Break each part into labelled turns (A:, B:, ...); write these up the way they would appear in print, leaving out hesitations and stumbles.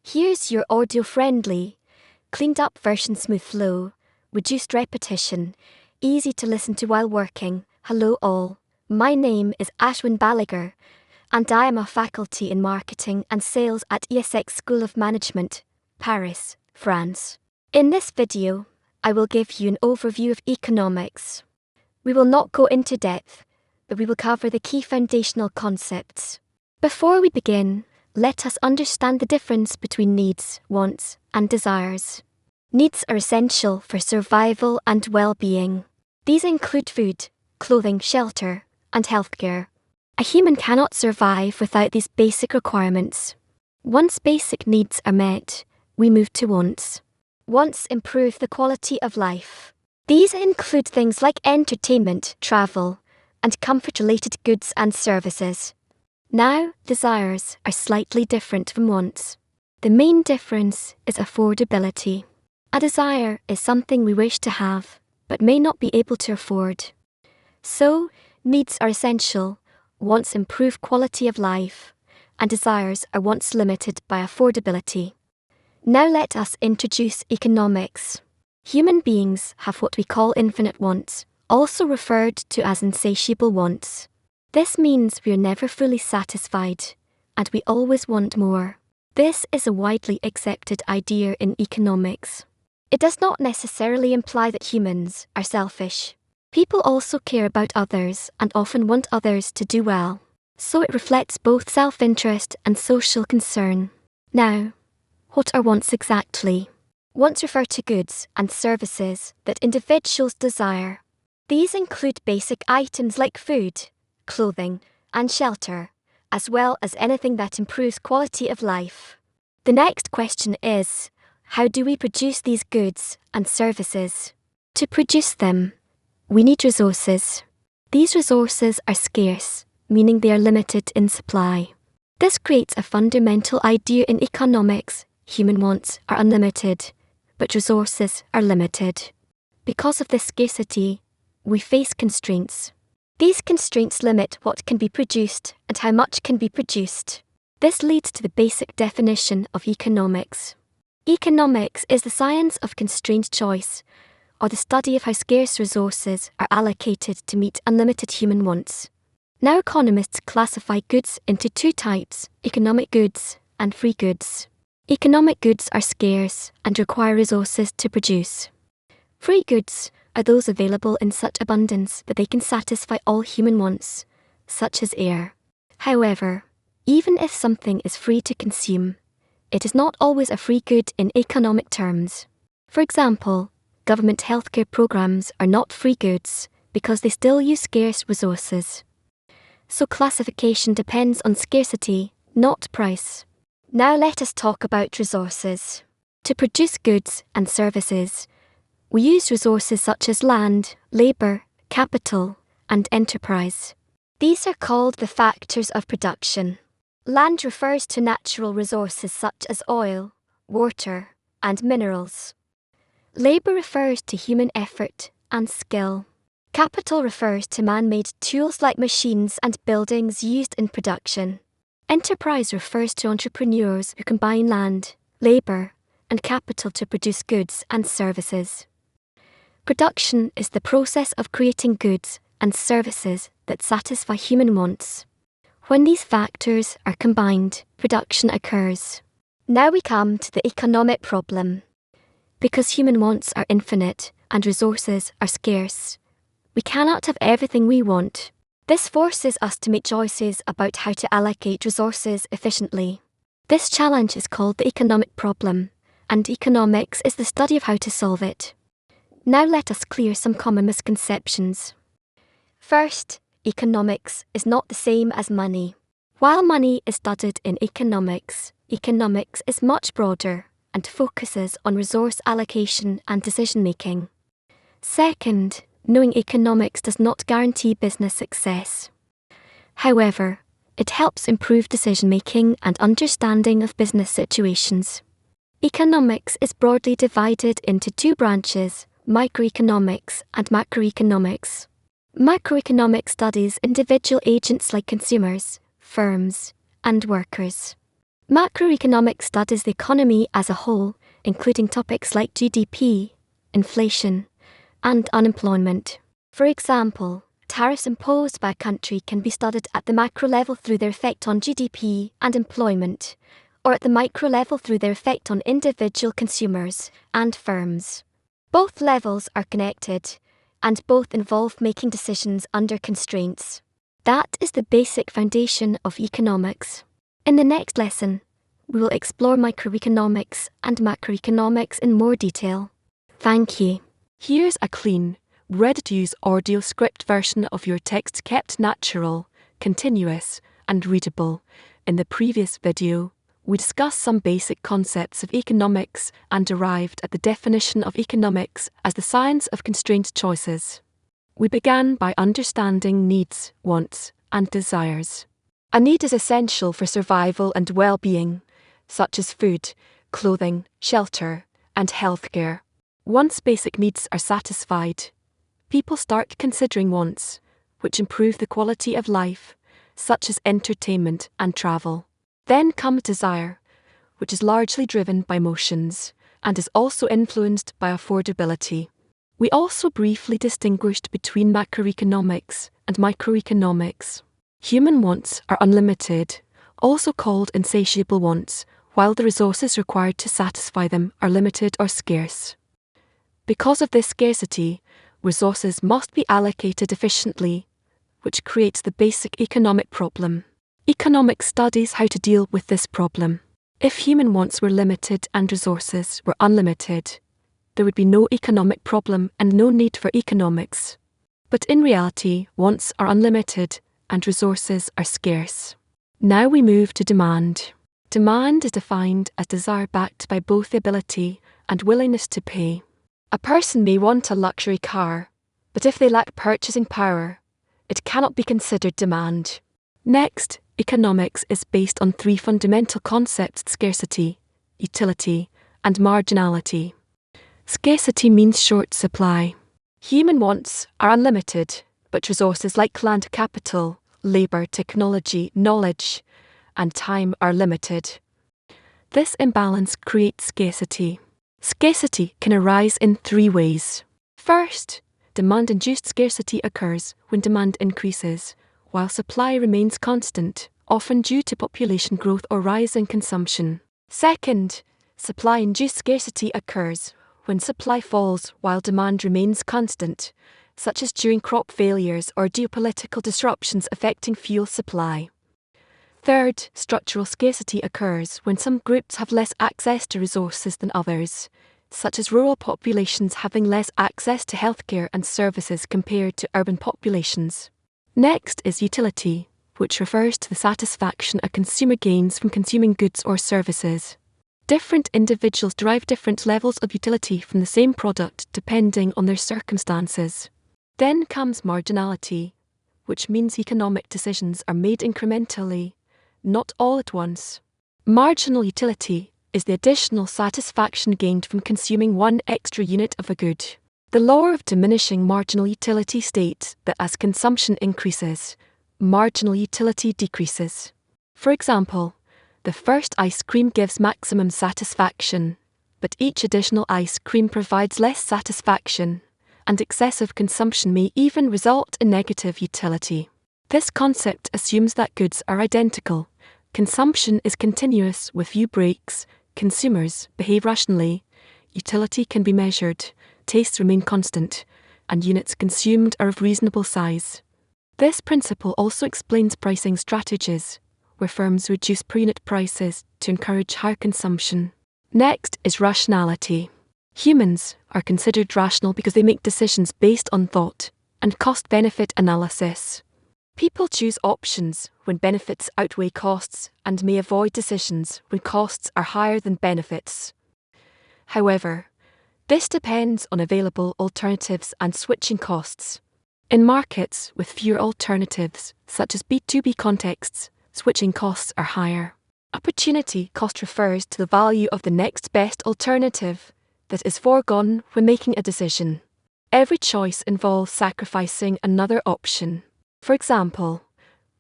A: Here's your audio-friendly, cleaned-up version. Smooth flow, reduced repetition, easy to listen to while working. Hello all, my name is Ashwin Baligar, and I am a faculty in marketing and sales at IIT School of Management, Paris, France. In this video, I will give you an overview of economics. We will not go into depth, but we will cover the key foundational concepts. Before we begin, let us understand the difference between needs, wants, and desires. Needs are essential for survival and well-being. These include food, clothing, shelter, and healthcare. A human cannot survive without these basic requirements. Once basic needs are met, we move to wants. Wants improve the quality of life. These include things like entertainment, travel, and comfort-related goods and services. Now, desires are slightly different from wants. The main difference is affordability. A desire is something we wish to have, but may not be able to afford. So, needs are essential, wants improve quality of life, and desires are once limited by affordability. Now let us introduce economics. Human beings have what we call infinite wants, also referred to as insatiable wants. This means we are never fully satisfied, and we always want more. This is a widely accepted idea in economics. It does not necessarily imply that humans are selfish. People also care about others and often want others to do well, so it reflects both self-interest and social concern. Now, what are wants exactly? Wants refer to goods and services that individuals desire. These include basic items like food, clothing, and shelter, as well as anything that improves quality of life. The next question is, how do we produce these goods and services? To produce them, we need resources. These resources are scarce, meaning they are limited in supply. This creates a fundamental idea in economics. Human wants are unlimited, but resources are limited. Because of this scarcity, we face constraints. These constraints limit what can be produced and how much can be produced. This leads to the basic definition of economics. Economics is the science of constrained choice, or the study of how scarce resources are allocated to meet unlimited human wants. Now economists classify goods into two types, economic goods and free goods. Economic goods are scarce and require resources to produce. Free goods are those available in such abundance that they can satisfy all human wants, such as air. However, even if something is free to consume, it is not always a free good in economic terms. For example, government healthcare programs are not free goods because they still use scarce resources. So classification depends on scarcity, not price. Now let us talk about resources. To produce goods and services, we use resources such as land, labor, capital, and enterprise. These are called the factors of production. Land refers to natural resources such as oil, water, and minerals. Labor refers to human effort and skill. Capital refers to man-made tools like machines and buildings used in production. Enterprise refers to entrepreneurs who combine land, labor, and capital to produce goods and services. Production is the process of creating goods and services that satisfy human wants. When these factors are combined, production occurs. Now we come to the economic problem. Because human wants are infinite and resources are scarce, we cannot have everything we want. This forces us to make choices about how to allocate resources efficiently. This challenge is called the economic problem, and economics is the study of how to solve it. Now let us clear some common misconceptions. First, economics is not the same as money. While money is studied in economics, economics is much broader and focuses on resource allocation and decision-making. Second, knowing economics does not guarantee business success. However, it helps improve decision-making and understanding of business situations. Economics is broadly divided into two branches, microeconomics and macroeconomics. Macroeconomics studies individual agents like consumers, firms, and workers. Macroeconomics studies the economy as a whole, including topics like GDP, inflation, and unemployment. For example, tariffs imposed by a country can be studied at the macro level through their effect on GDP and employment, or at the micro level through their effect on individual consumers and firms. Both levels are connected, and both involve making decisions under constraints. That is the basic foundation of economics. In the next lesson, we will explore microeconomics and macroeconomics in more detail. Thank you.
B: Here's a clean, ready-to-use audio script version of your text kept natural, continuous, and readable. In the previous video, we discussed some basic concepts of economics and arrived at the definition of economics as the science of constrained choices. We began by understanding needs, wants, and desires. A need is essential for survival and well-being, such as food, clothing, shelter, and healthcare. Once basic needs are satisfied, people start considering wants, which improve the quality of life, such as entertainment and travel. Then comes desire, which is largely driven by emotions, and is also influenced by affordability. We also briefly distinguished between macroeconomics and microeconomics. Human wants are unlimited, also called insatiable wants, while the resources required to satisfy them are limited or scarce. Because of this scarcity, resources must be allocated efficiently, which creates the basic economic problem. Economics studies how to deal with this problem. If human wants were limited and resources were unlimited, there would be no economic problem and no need for economics. But in reality, wants are unlimited and resources are scarce. Now we move to demand. Demand is defined as desire backed by both the ability and willingness to pay. A person may want a luxury car, but if they lack purchasing power, it cannot be considered demand. Next, economics is based on three fundamental concepts: scarcity, utility, and marginality. Scarcity means short supply. Human wants are unlimited, but resources like land, capital, labor, technology, knowledge, and time are limited. This imbalance creates scarcity. Scarcity can arise in three ways. First, demand-induced scarcity occurs when demand increases, while supply remains constant, often due to population growth or rise in consumption. Second, supply-induced scarcity occurs when supply falls while demand remains constant, such as during crop failures or geopolitical disruptions affecting fuel supply. Third, structural scarcity occurs when some groups have less access to resources than others, such as rural populations having less access to healthcare and services compared to urban populations. Next is utility, which refers to the satisfaction a consumer gains from consuming goods or services. Different individuals derive different levels of utility from the same product depending on their circumstances. Then comes marginality, which means economic decisions are made incrementally, not all at once. Marginal utility is the additional satisfaction gained from consuming one extra unit of a good. The law of diminishing marginal utility states that as consumption increases, marginal utility decreases. For example, the first ice cream gives maximum satisfaction, but each additional ice cream provides less satisfaction, and excessive consumption may even result in negative utility. This concept assumes that goods are identical, consumption is continuous with few breaks, consumers behave rationally, utility can be measured, tastes remain constant, and units consumed are of reasonable size. This principle also explains pricing strategies, where firms reduce per unit prices to encourage higher consumption. Next is rationality. Humans are considered rational because they make decisions based on thought and cost-benefit analysis. People choose options when benefits outweigh costs and may avoid decisions when costs are higher than benefits. However, this depends on available alternatives and switching costs. In markets with fewer alternatives, such as B2B contexts, switching costs are higher. Opportunity cost refers to the value of the next best alternative that is foregone when making a decision. Every choice involves sacrificing another option. For example,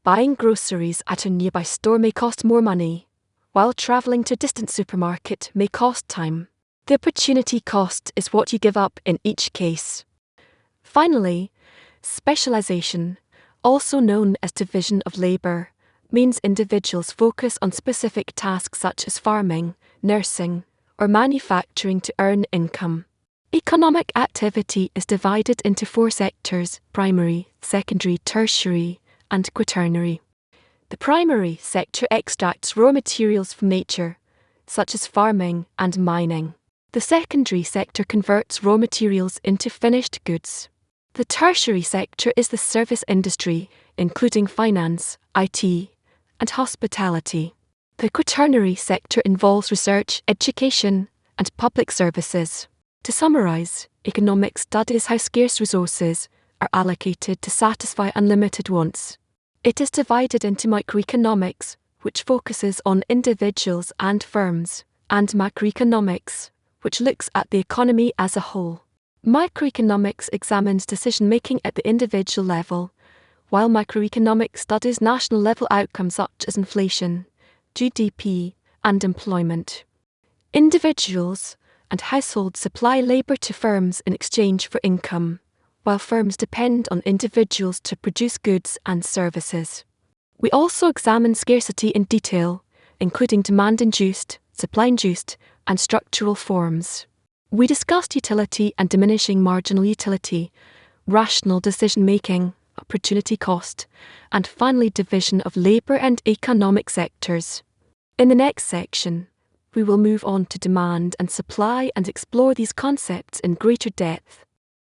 B: buying groceries at a nearby store may cost more money, while traveling to a distant supermarket may cost time. The opportunity cost is what you give up in each case. Finally, specialization, also known as division of labor, means individuals focus on specific tasks such as farming, nursing, or manufacturing to earn income. Economic activity is divided into 4 sectors: primary, secondary, tertiary, and quaternary. The primary sector extracts raw materials from nature, such as farming and mining. The secondary sector converts raw materials into finished goods. The tertiary sector is the service industry, including finance, IT, and hospitality. The quaternary sector involves research, education, and public services. To summarize, economics studies how scarce resources are allocated to satisfy unlimited wants. It is divided into microeconomics, which focuses on individuals and firms, and macroeconomics, which looks at the economy as a whole. Microeconomics examines decision-making at the individual level, while macroeconomics studies national-level outcomes such as inflation, GDP, and employment. Individuals and households supply labor to firms in exchange for income, while firms depend on individuals to produce goods and services. We also examine scarcity in detail, including demand-induced, supply-induced, and structural forms. We discussed utility and diminishing marginal utility, rational decision-making, opportunity cost, and finally division of labor and economic sectors. In the next section, we will move on to demand and supply and explore these concepts in greater depth.